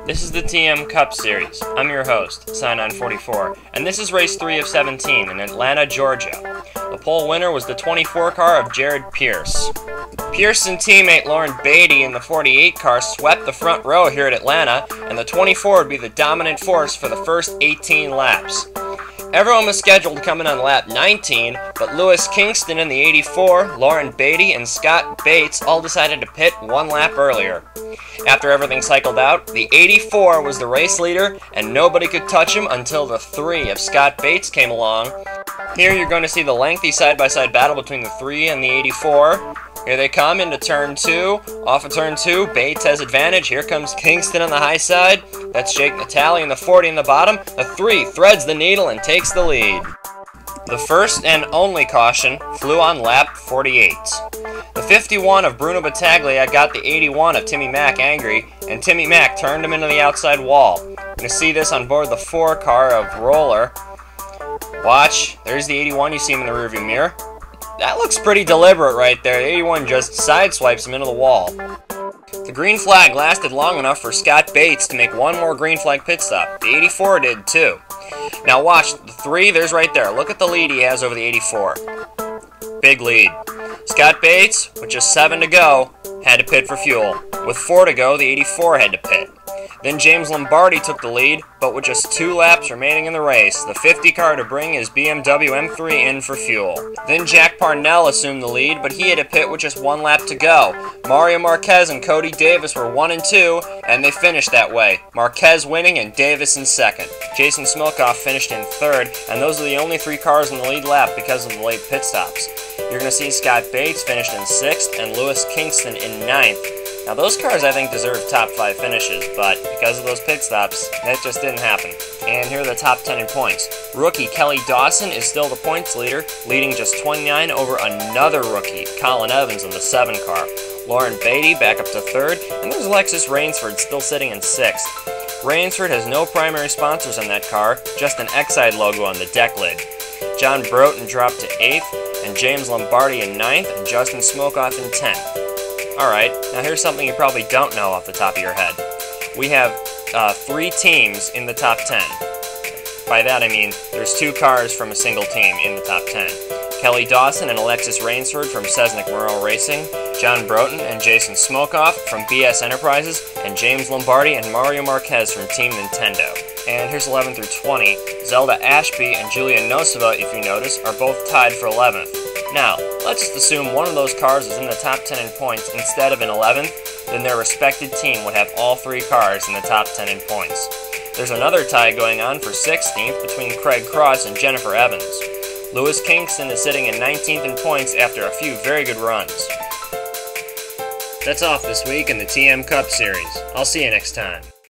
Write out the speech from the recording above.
This is the TM Cup Series. I'm your host, Cynon 44, and this is race 3 of 17 in Atlanta, Georgia. The pole winner was the 24 car of Jared Pierce. Pierce and teammate Lauren Beatty in the 48 car swept the front row here at Atlanta, and the 24 would be the dominant force for the first 18 laps. Everyone was scheduled to come in on lap 19, but Lewis Kingston in the 84, Lauren Beatty, and Scott Bates all decided to pit one lap earlier. After everything cycled out, the 84 was the race leader, and nobody could touch him until the 3 of Scott Bates came along. Here you're going to see the lengthy side-by-side battle between the 3 and the 84. Here they come into turn 2. Off of turn 2, Bates has advantage. Here comes Kingston on the high side. That's Jake Natale in the 40 in the bottom. The 3 threads the needle and takes the lead. The first and only caution flew on lap 48. The 51 of Bruno Battaglia got the 81 of Timmy Mack angry, and Timmy Mack turned him into the outside wall. You're going to see this on board the 4 car of Roller. Watch, there's the 81, you see him in the rearview mirror. That looks pretty deliberate right there. The 81 just sideswipes him into the wall. The green flag lasted long enough for Scott Bates to make one more green flag pit stop. The 84 did too. Now watch, the 3, there's right there. Look at the lead he has over the 84. Big lead. Scott Bates, with just 7 to go, had to pit for fuel. With 4 to go, the 84 had to pit. Then James Lombardi took the lead, but with just 2 laps remaining in the race, the 50 car to bring his BMW M3 in for fuel. Then Jack Parnell assumed the lead, but he had to pit with just 1 lap to go. Mario Marquez and Cody Davis were 1 and 2, and they finished that way. Marquez winning and Davis in 2nd. Jason Smilkoff finished in 3rd, and those are the only 3 cars in the lead lap because of the late pit stops. You're going to see Scott Bates finished in 6th and Lewis Kingston in 9th. Now those cars I think deserve top 5 finishes, but because of those pit stops, that just didn't happen. And here are the top 10 in points. Rookie Kelly Dawson is still the points leader, leading just 29 over another rookie, Colin Evans in the 7 car. Lauren Beatty back up to 3rd, and there's Alexis Rainsford still sitting in 6th. Rainsford has no primary sponsors on that car, just an Exide logo on the deck lid. John Broughton dropped to 8th, and James Lombardi in 9th, and Justin Smokoff in 10th. Alright, now here's something you probably don't know off the top of your head. We have 3 teams in the top 10. By that I mean there's 2 cars from a single team in the top 10. Kelly Dawson and Alexis Rainsford from Cessnick Moreau Racing, John Broughton and Jason Smokoff from BS Enterprises, and James Lombardi and Mario Marquez from Team Nintendo. And here's 11 through 20. Zelda Ashby and Julia Nosova, if you notice, are both tied for 11th. Now, let's just assume one of those cars is in the top 10 in points instead of in 11th, then their respected team would have all 3 cars in the top 10 in points. There's another tie going on for 16th between Craig Cross and Jennifer Evans. Lewis Kingston is sitting in 19th in points after a few very good runs. That's all this week in the TM Cup Series. I'll see you next time.